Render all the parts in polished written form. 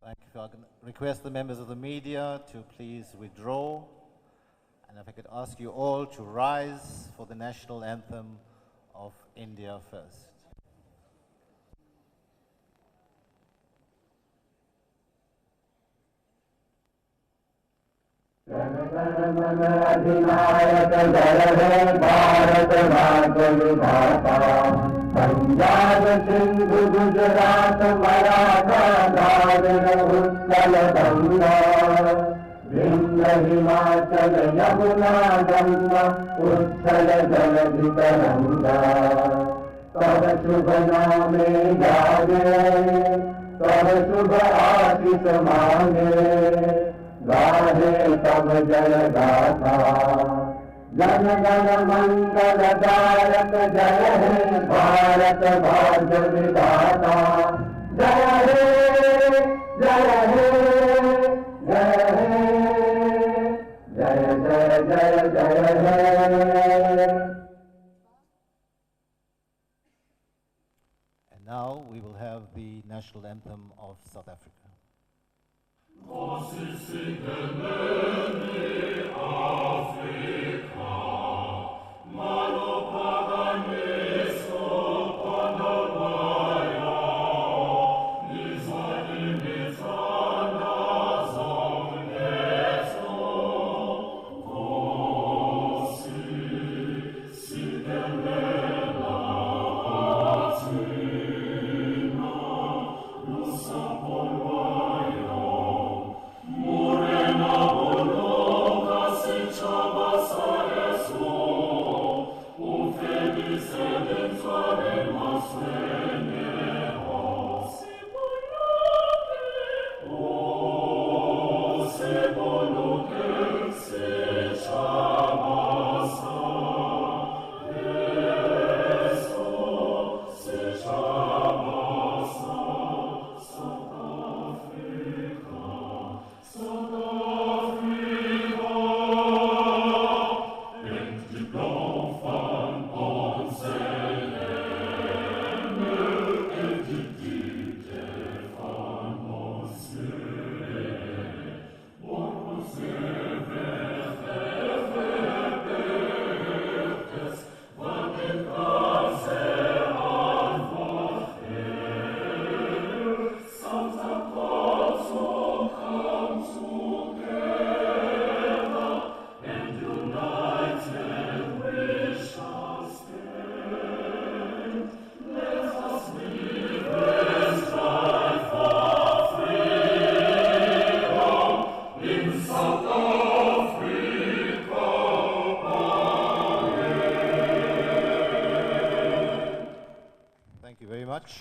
Thank you. I can request the members of the media to please withdraw. And if I could ask you all to rise for the national anthem of India first. अधिनायक जय हे भारत भाग्य विधाता पंजाब सिंधु गुजरात मराठा द्राविड़ उत्कल गंगा विंध्य हिमाचल यमुना गंगा उच्छल जलधि तरंगा तब शुभ नामे जागे तब शुभ आशीष मांगे गाहे तब जय गाथा जन गण मंगल दायक जय हे भारत भाग्य विधाता जय हे जय हे जय हे जय जय जय जय हे. And now we will have the national anthem of South Africa.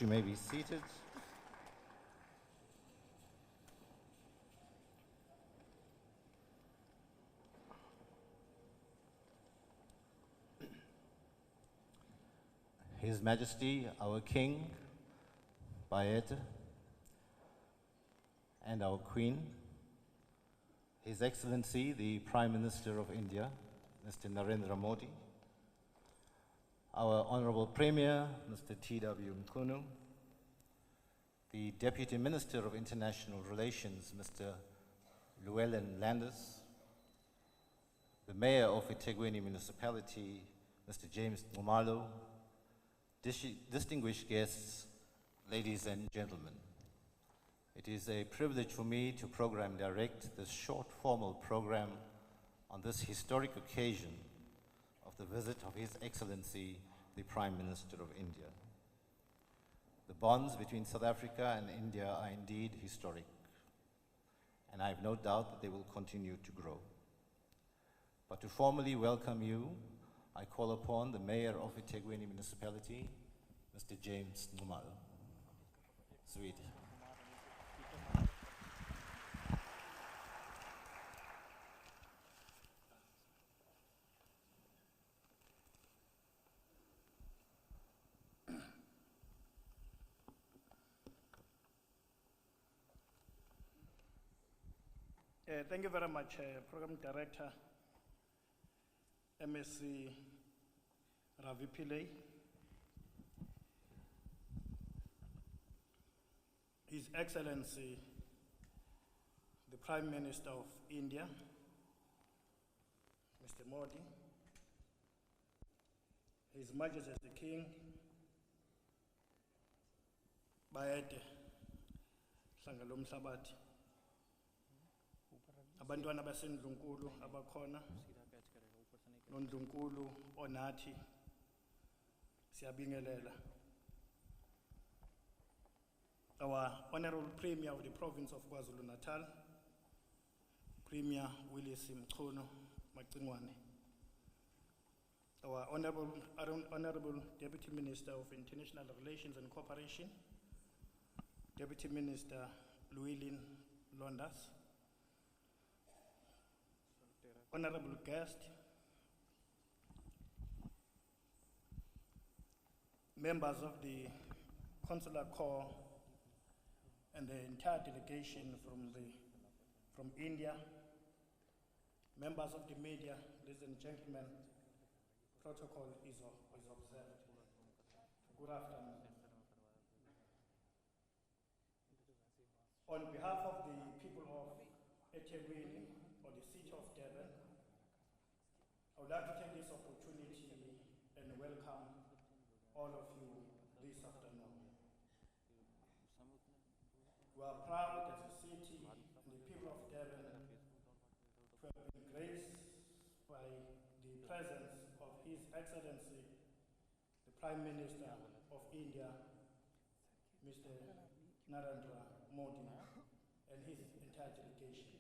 You may be seated. His Majesty, our King, Bayet, and our Queen, His Excellency, the Prime Minister of India, Mr. Narendra Modi, our Honorable Premier, Mr. T.W. Mkhunu, the Deputy Minister of International Relations, Mr. Llewellyn Landis, the Mayor of eThekwini Municipality, Mr. James Nxumalo, distinguished guests, ladies and gentlemen. It is a privilege for me to program direct this short formal program on this historic occasion of the visit of His Excellency, the Prime Minister of India. The bonds between South Africa and India are indeed historic, and I have no doubt that they will continue to grow. But to formally welcome you, I call upon the Mayor of eThekwini Municipality, Mr. James Nxumalo. Sweetie. Thank you very much, Program Director, MSc Ravi Pillay, His Excellency, Prime Minister of India, Mr. Modi, His Majesty the King, Bayede, Sangalo Mhlabati, abantwana basendlunkulu abakhona, nondlunkulu onathi, siyabingelela. Our Honorable Premier of the Province of KwaZulu-Natal, Premier Willis Mchunu Macingwane. Our Honorable Deputy Minister of International Relations and Cooperation, Deputy Minister Llewellyn Londas. Honorable guest, members of the Consular Corps and the entire delegation from India, members of the media, ladies and gentlemen, protocol is observed. Good afternoon. On behalf of the people of eThekwini, or the city of Durban, I would like to take this opportunity and welcome all of you this afternoon. We are proud as a city and the people of Durban to have been graced by the presence of His Excellency, the Prime Minister of India, Mr. Narendra Modi, and his entire delegation.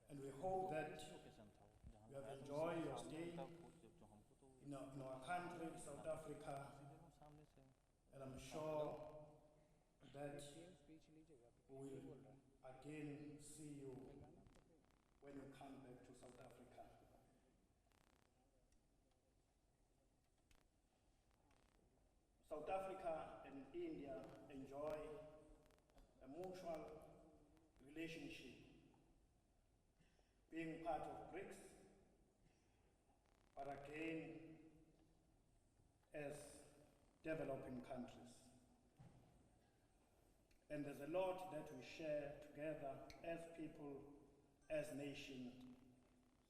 And we hope that you have enjoyed your stay in our country, South Africa, and I'm sure that we will again see you when you come back to South Africa. South Africa and India enjoy a mutual relationship, being part of BRICS, but again as developing countries. And there's a lot that we share together as people, as nations,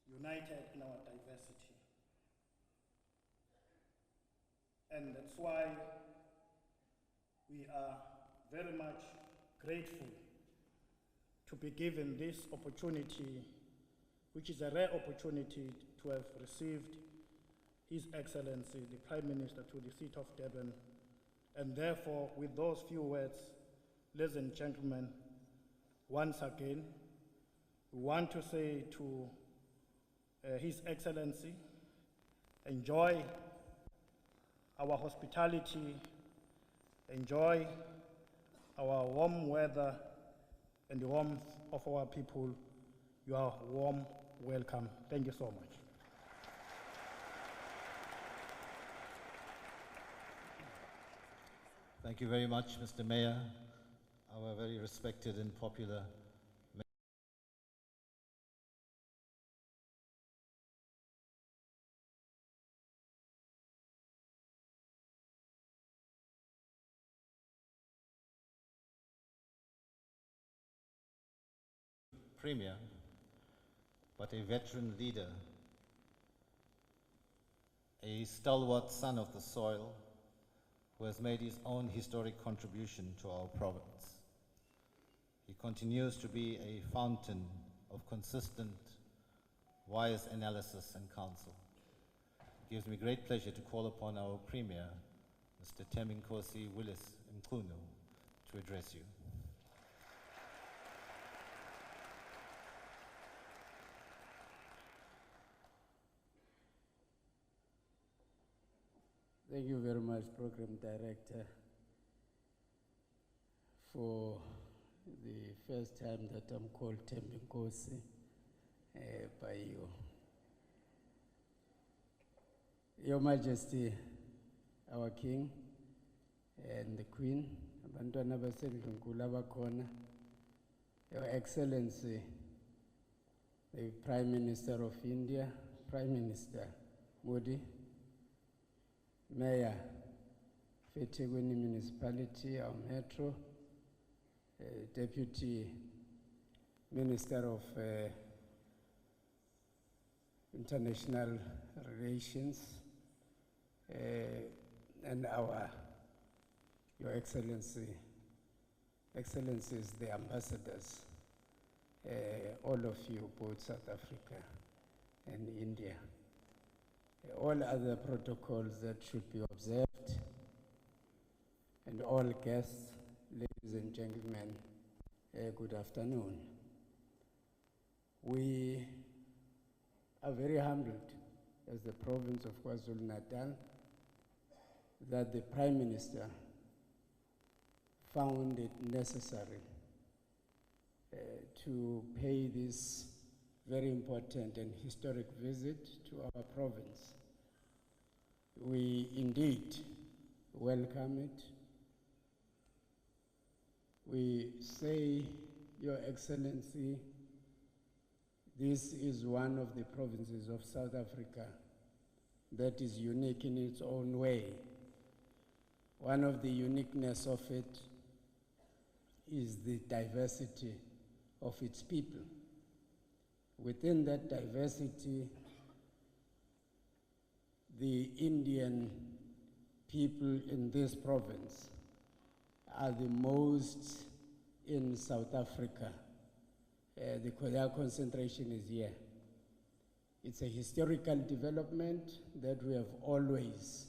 united in our diversity. And that's why we are very much grateful to be given this opportunity, which is a rare opportunity to have received His Excellency, the Prime Minister, to the seat of Durban. And therefore, with those few words, ladies and gentlemen, once again, we want to say to His Excellency, enjoy our hospitality, enjoy our warm weather and the warmth of our people. You are warm welcome. Thank you so much. Thank you very much, Mr. Mayor, our very respected and popular Premier, but a veteran leader, a stalwart son of the soil who has made his own historic contribution to our province. He continues to be a fountain of consistent, wise analysis and counsel. It gives me great pleasure to call upon our Premier, Mr. Teminkosi Willis Mchunu, to address you. Thank you very much, Program Director, for the first time that I'm called Teminkosi by you. Your Majesty, our King and the Queen, abantwana basendlunkulu abakhona, Your Excellency, the Prime Minister of India, Prime Minister Modi, Mayor, eThekwini Municipality, our Metro, Deputy Minister of International Relations, and Your Excellency, Excellencies, the ambassadors, all of you, both South Africa and India, all other protocols that should be observed, and all guests, ladies and gentlemen, good afternoon. We are very humbled as the province of KwaZulu-Natal that the Prime Minister found it necessary to pay this very important and historic visit to our province. We indeed welcome it. We say, Your Excellency, this is one of the provinces of South Africa that is unique in its own way. One of the uniqueness of it is the diversity of its people. Within that diversity, the Indian people in this province are the most in South Africa. Their concentration is here. It's a historical development that we have always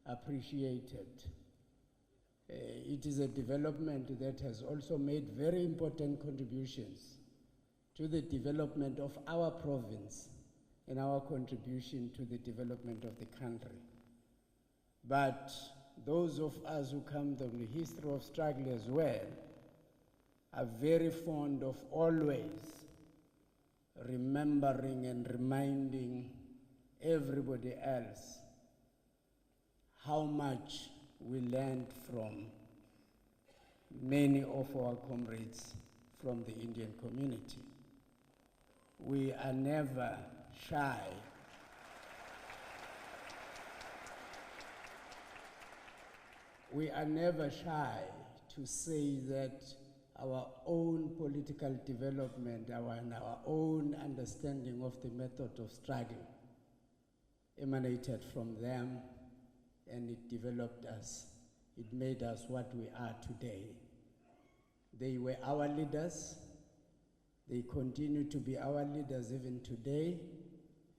appreciated. It is a development that has also made very important contributions to the development of our province and our contribution to the development of the country. But those of us who come from the history of struggle as well are very fond of always remembering and reminding everybody else how much we learned from many of our comrades from the Indian community. We are never shy to say that our own political development and our own understanding of the method of struggle emanated from them, and it developed us. It made us what we are today. They were our leaders. They continue to be our leaders even today,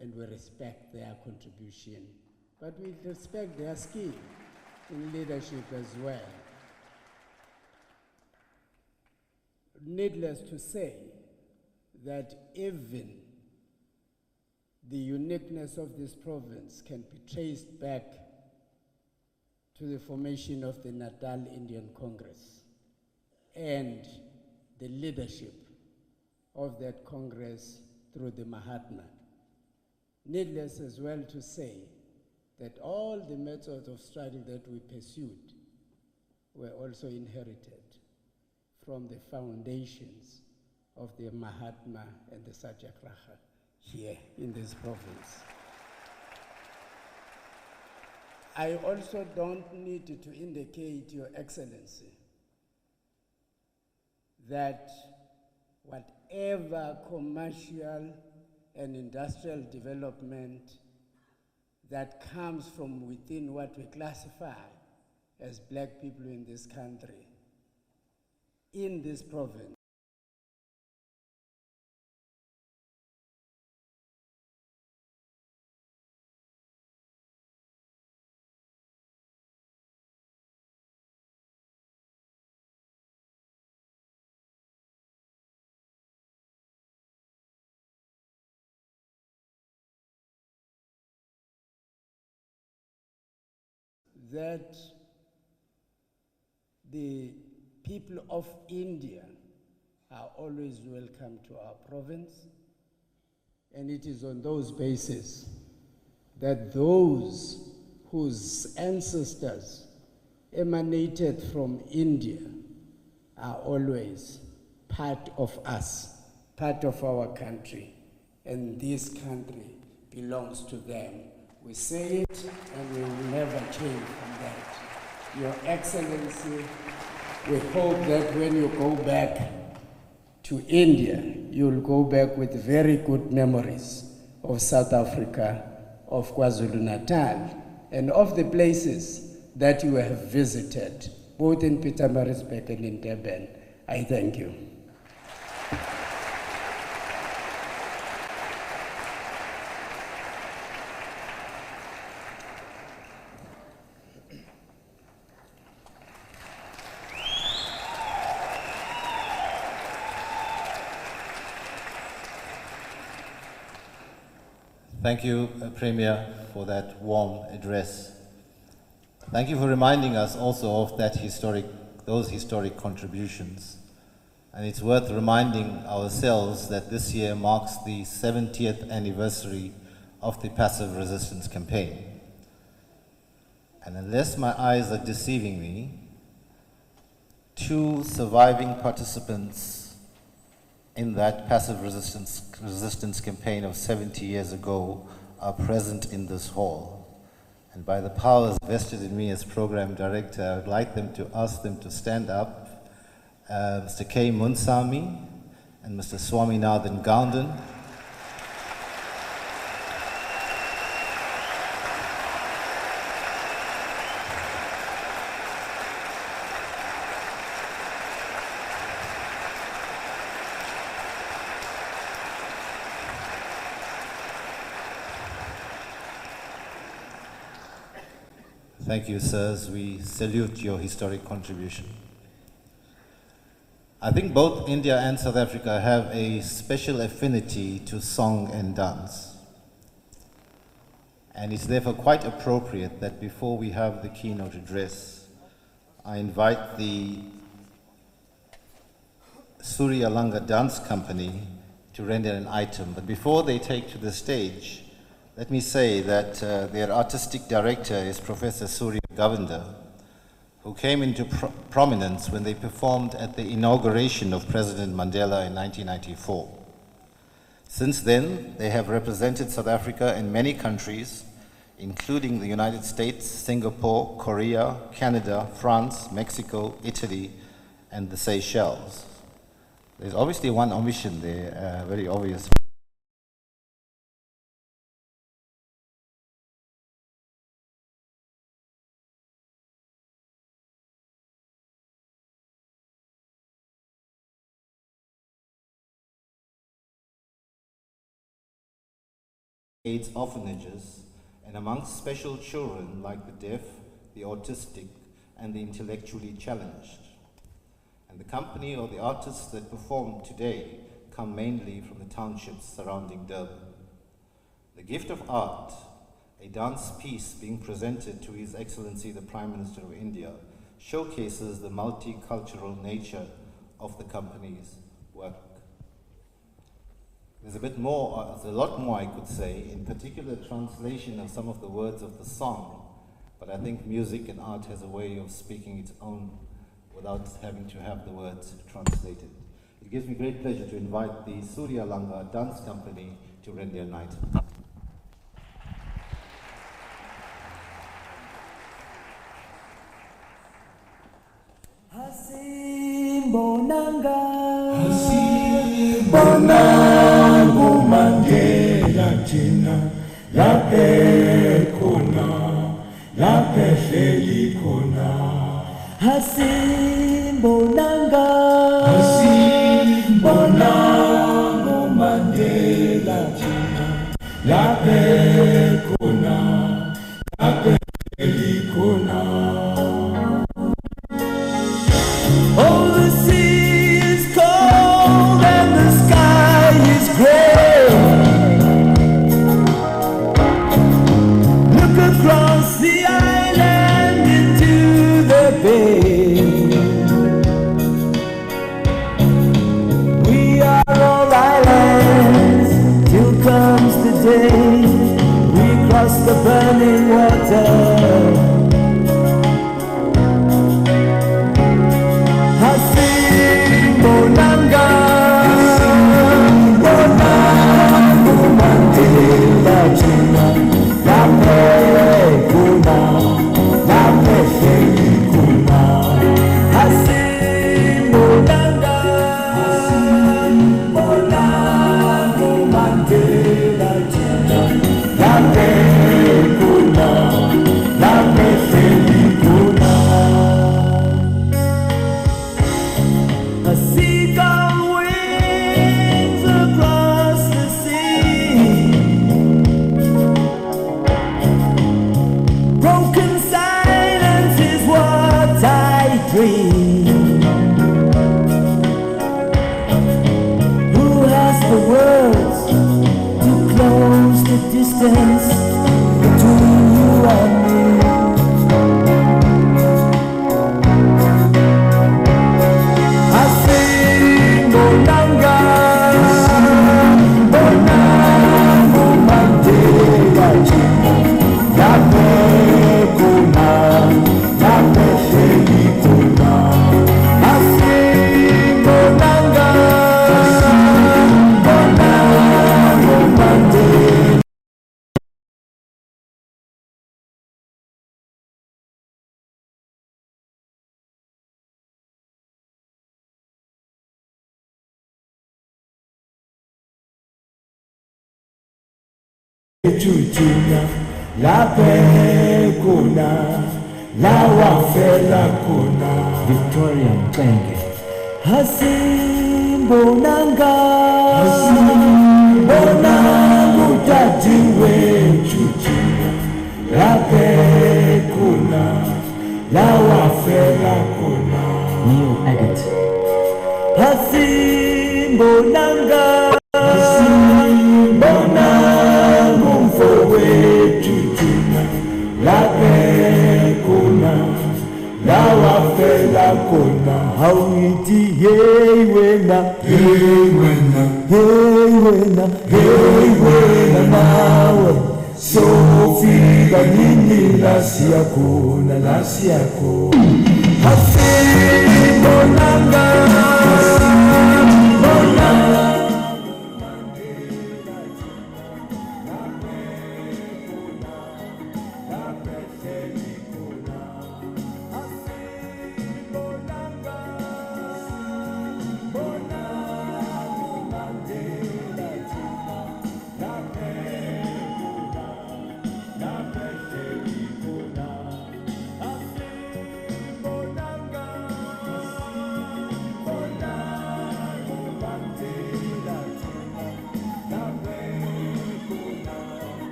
and we respect their contribution. But we respect their skill in leadership as well. Needless to say that even the uniqueness of this province can be traced back to the formation of the Natal Indian Congress and the leadership of that Congress through the Mahatma. Needless as well to say that all the methods of struggle that we pursued were also inherited from the foundations of the Mahatma and the Satyagraha here in this province. I also don't need to indicate, Your Excellency, that whatever commercial and industrial development that comes from within what we classify as black people in this country, in this province, that the people of India are always welcome to our province, and it is on those bases that those whose ancestors emanated from India are always part of us, part of our country, and this country belongs to them. We say it, and we will never change from that. Your Excellency, We hope that when you go back to India, you'll go back with very good memories of South Africa, of KwaZulu-Natal, and of the places that you have visited, both in Pietermaritzburg and in Durban. I thank you. Thank you, Premier, for that warm address. Thank you for reminding us also of those historic contributions. And it's worth reminding ourselves that this year marks the 70th anniversary of the passive resistance campaign. And unless my eyes are deceiving me, 2 surviving participants in that passive resistance campaign of 70 years ago are present in this hall. And by the powers vested in me as program director, I would like to ask them to stand up. Mr. K. Munsami and Mr. Swaminathan Gandhan. Thank you, sirs. We salute your historic contribution. I think both India and South Africa have a special affinity to song and dance. And it's therefore quite appropriate that before we have the keynote address, I invite the Surya Langa Dance Company to render an item. But before they take to the stage, let me say that their artistic director is Professor Surya Govender, who came into prominence when they performed at the inauguration of President Mandela in 1994. Since then, they have represented South Africa in many countries, including the United States, Singapore, Korea, Canada, France, Mexico, Italy, and the Seychelles. There's obviously one omission there, very obvious. AIDS orphanages, and amongst special children like the deaf, the autistic, and the intellectually challenged. And the company or the artists that perform today come mainly from the townships surrounding Durban. The gift of art, a dance piece being presented to His Excellency the Prime Minister of India, showcases the multicultural nature of the company's work. There's a lot more I could say, in particular translation of some of the words of the song, but I think music and art has a way of speaking its own without having to have the words translated. It gives me great pleasure to invite the Surya Langa Dance Company to render an item. Bonangu Mandela Tina Lape Kona Lape Feli Kona Bonanga Bonangu Mandela Tina Lape Kona Lape Feli Kona. Oh, the sea is cold and the sky is gray. Look across the island into the bay. We are all islands till comes the day we cross the burning water. Bonanga, Bonangu Mandela Tina, Lape Kuna, Lape Feli Kuna, distance between you and me. I sing Bonanga, Bonango Mandela, Yape Kuna, Yape Kuna. I sing Bonanga, Bonango Mandela. Chuchuna, la pekuna, la wafela kuna. Victoria Mtenge. Hasimbonanga, hasimbonanga utatiwe chuchuna, la pekuna, la wafela kuna. Neil Agate. Hasimbonanga, hasimbonanga umfowethu thina, la pekuna, la wafela khona. Awungithi hey wena, hey wena, hey wena, hey wena nawe sofika nini la siyakhona, la siyakhona. Hasimbonanga, hasimbonanga.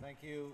Thank you.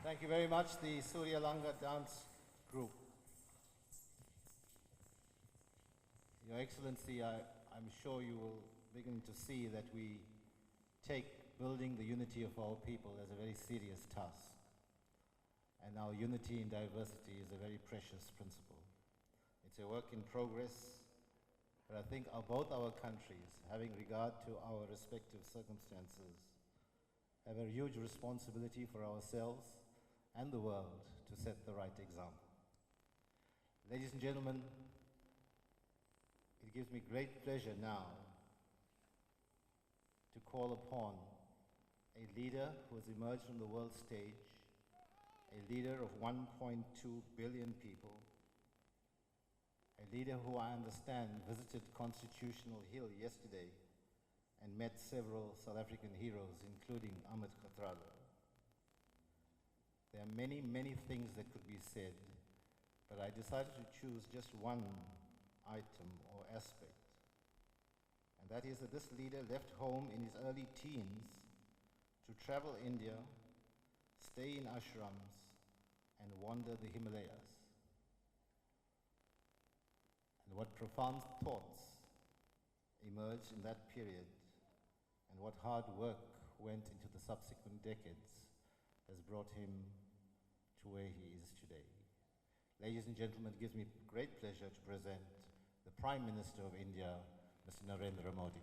Thank you very much, the Surya Langa Dance Group. Your Excellency, I'm sure you will begin to see that we take building the unity of our people as a very serious task. And our unity in diversity is a very precious principle. It's a work in progress, but I think both our countries, having regard to our respective circumstances, have a huge responsibility for ourselves and the world to set the right example. Ladies and gentlemen, it gives me great pleasure now to call upon a leader who has emerged from the world stage, a leader of 1.2 billion people, a leader who I understand visited Constitutional Hill yesterday and met several South African heroes, including Ahmed Kathrada. There are many, many things that could be said, but I decided to choose just one item or aspect. And that is that this leader left home in his early teens to travel India, stay in ashrams, and wander the Himalayas. And what profound thoughts emerged in that period, and what hard work went into the subsequent decades has brought him to where he is today. Ladies and gentlemen, it gives me great pleasure to present the Prime Minister of India, Mr. Narendra Modi.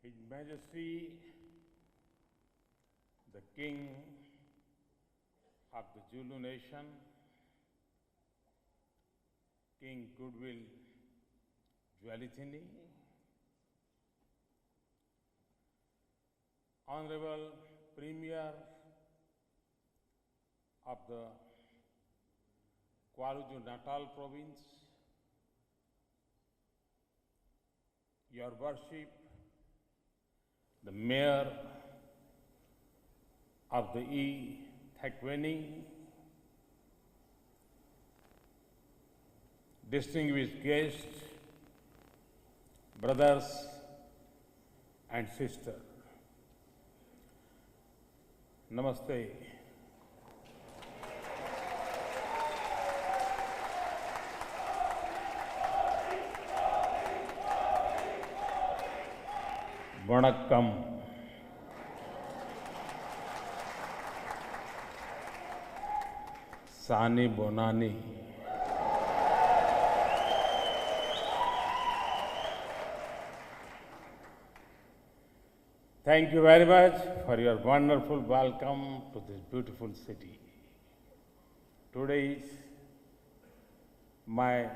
His Majesty, the King of the Zulu Nation, King Goodwill Dwelithini, Honorable Premier of the KwaZulu-Natal Province, Your Worship, the Mayor of the eThekwini, distinguished guests, brothers and sisters, Namaste. Vanakkam. Sani Bonani. Thank you very much for your wonderful welcome to this beautiful city. Today is my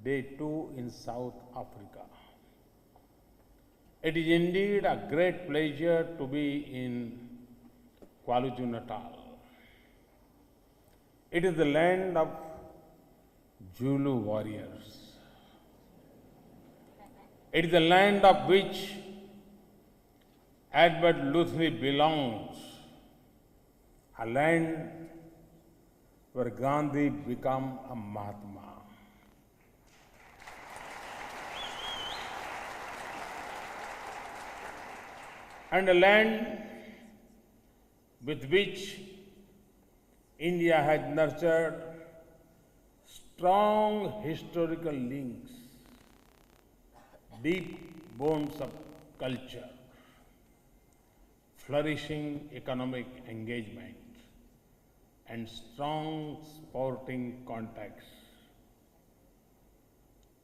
day 2 in South Africa. It is indeed a great pleasure to be in KwaZulu-Natal. It is the land of Zulu warriors. It is the land of which Edward Luthuli belongs, a land where Gandhi became a Mahatma. And a land with which India has nurtured strong historical links, deep bonds of culture, flourishing economic engagement, and strong sporting contacts.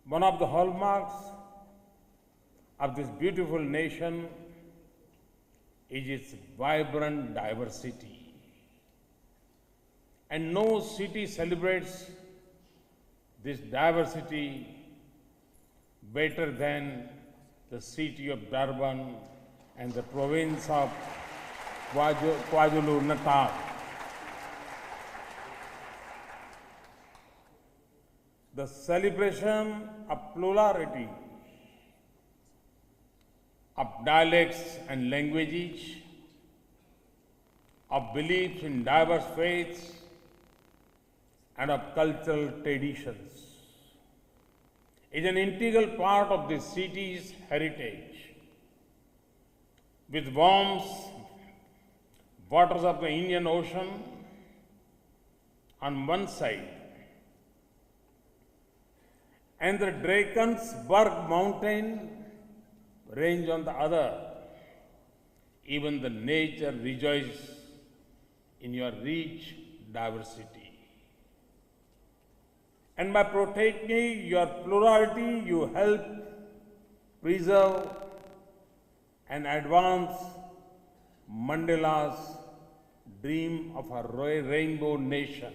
One of the hallmarks of this beautiful nation is its vibrant diversity. And no city celebrates this diversity better than the city of Durban and the province of KwaZulu-Natal. The celebration of plurality of dialects and languages, of beliefs in diverse faiths, and of cultural traditions is an integral part of the city's heritage. With warm waters of the Indian Ocean on one side and the Drakensberg mountain range on the other, even the nature rejoices in your rich diversity. And by protecting your plurality, you help preserve and advance Mandela's dream of a rainbow nation.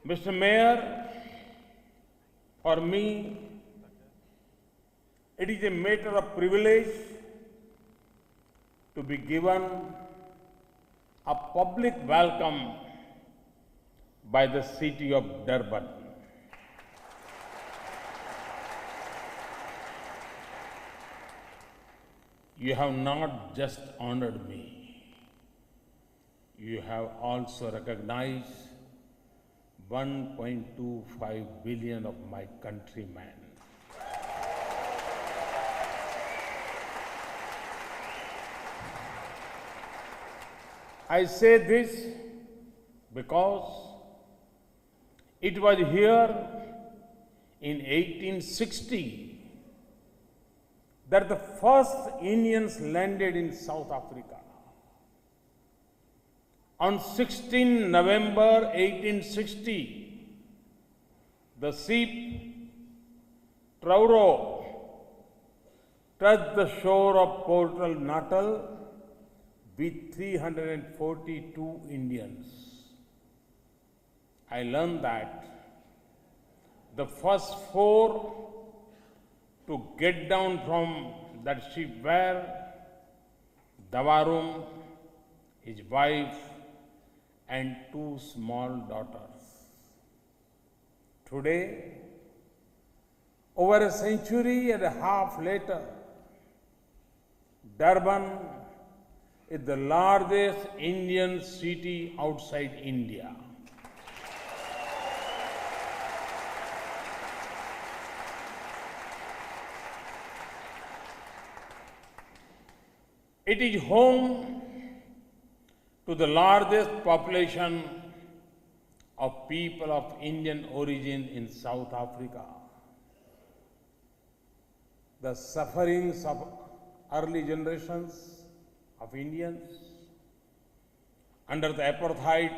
Mr. Mayor, for me, it is a matter of privilege to be given a public welcome by the city of Durban. You have not just honored me, you have also recognized 1.25 billion of my countrymen. I say this because it was here in 1860 that the first Indians landed in South Africa. On 16 November 1860, the ship Truro touched the shore of Port Natal with 342 Indians. I learned that the first four to get down from that ship were Davarum, his wife, and two small daughters. Today, over a century and a half later, Durban is the largest Indian city outside India. It is home to the largest population of people of Indian origin in South Africa. The sufferings of early generations of Indians under the apartheid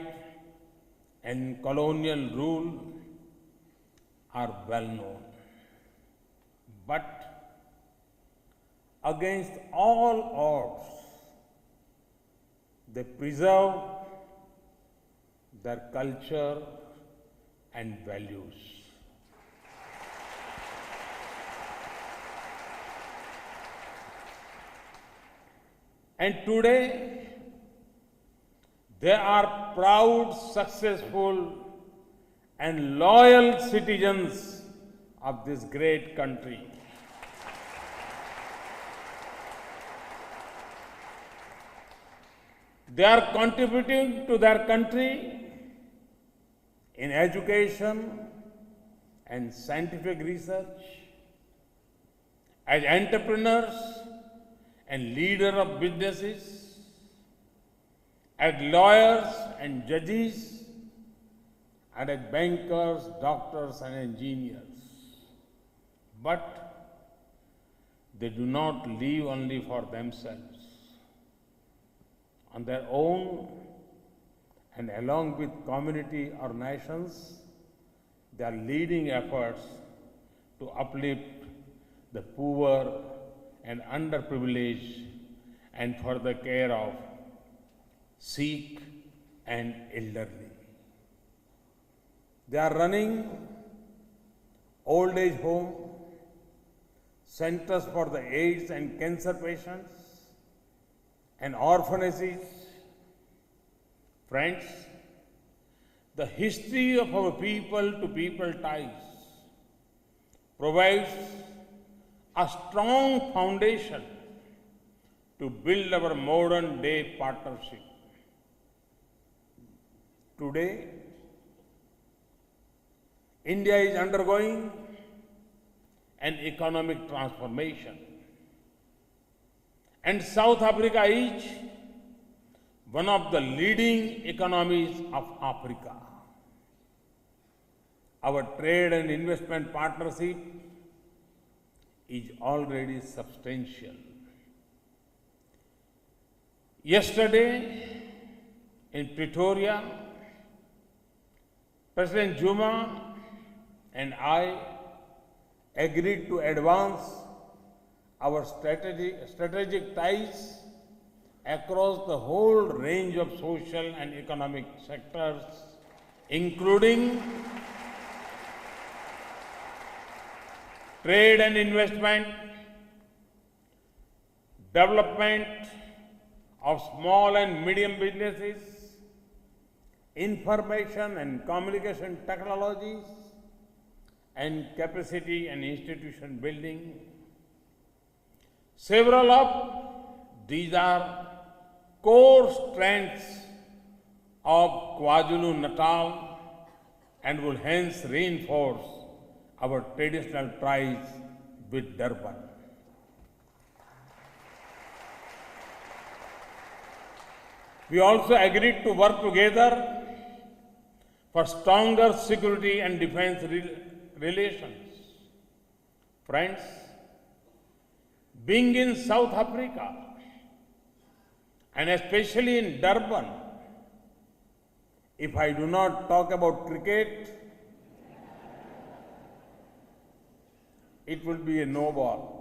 and colonial rule are well known. But against all odds, they preserve their culture and values. And today, they are proud, successful, and loyal citizens of this great country. They are contributing to their country in education and scientific research, as entrepreneurs and leaders of businesses, at lawyers and judges, and at bankers, doctors, and engineers. But they do not live only for themselves. On their own, and along with community organizations, they are leading efforts to uplift the poor and underprivileged and for the care of sick and elderly. They are running old age home, centers for the AIDS and cancer patients, and orphanages. Friends, the history of our people-to-people ties provides a strong foundation to build our modern-day partnership. Today, India is undergoing an economic transformation, and South Africa is one of the leading economies of Africa. Our trade and investment partnership is already substantial. Yesterday, in Pretoria, President Zuma and I agreed to advance our strategic ties across the whole range of social and economic sectors, including trade and investment, development of small and medium businesses, information and communication technologies, and capacity and institution building. Several of these are core strengths of KwaZulu-Natal and will hence reinforce our traditional ties with Durban. We also agreed to work together for stronger security and defense relations. Friends, being in South Africa, and especially in Durban, if I do not talk about cricket, it will be a no ball.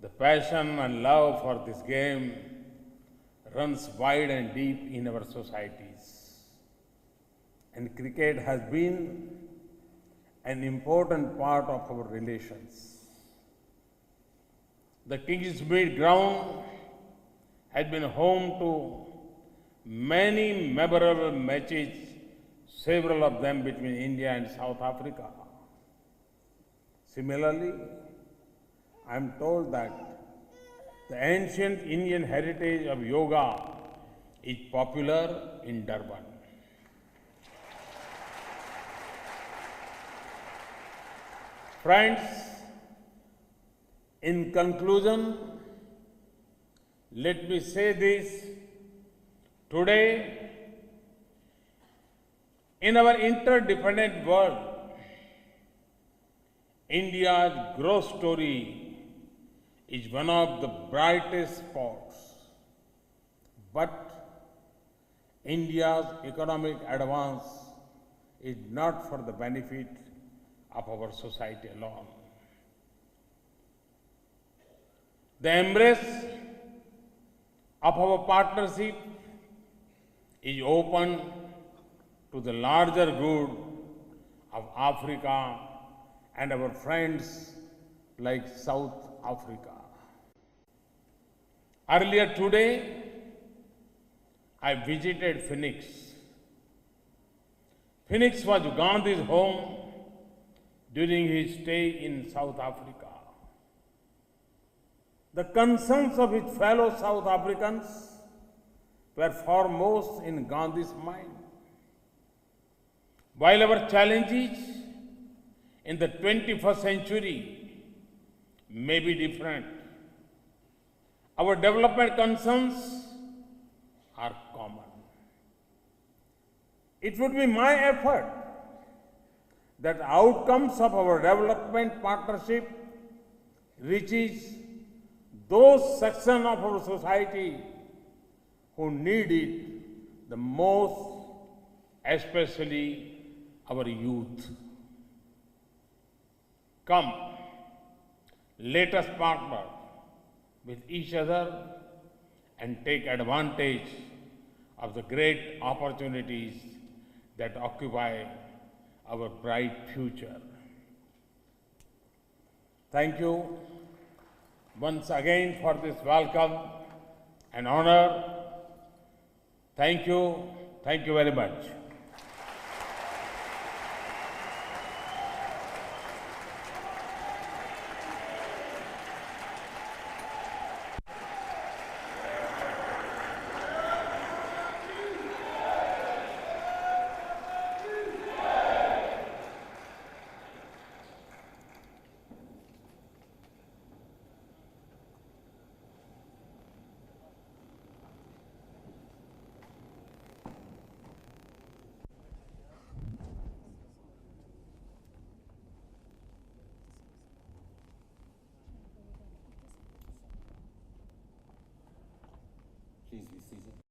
The passion and love for this game runs wide and deep in our societies. And cricket has been an important part of our relations. The Kingsmead ground has been home to many memorable matches, several of them between India and South Africa. Similarly, I am told that the ancient Indian heritage of yoga is popular in Durban. Friends, in conclusion, let me say this. Today, in our interdependent world, India's growth story is one of the brightest spots. But India's economic advance is not for the benefit of our society alone. The embrace of our partnership is open to the larger good of Africa and our friends like South Africa. Earlier today, I visited Phoenix. Phoenix was Gandhi's home during his stay in South Africa. The concerns of his fellow South Africans were foremost in Gandhi's mind, while our challenges in the 21st century may be different. Our development concerns are common. It would be my effort that outcomes of our development partnership reaches those sections of our society who need it the most, especially our youth. Come, let us partner with each other and take advantage of the great opportunities that occupy our bright future. Thank you once again for this welcome and honor. Thank you very much. Please be seated.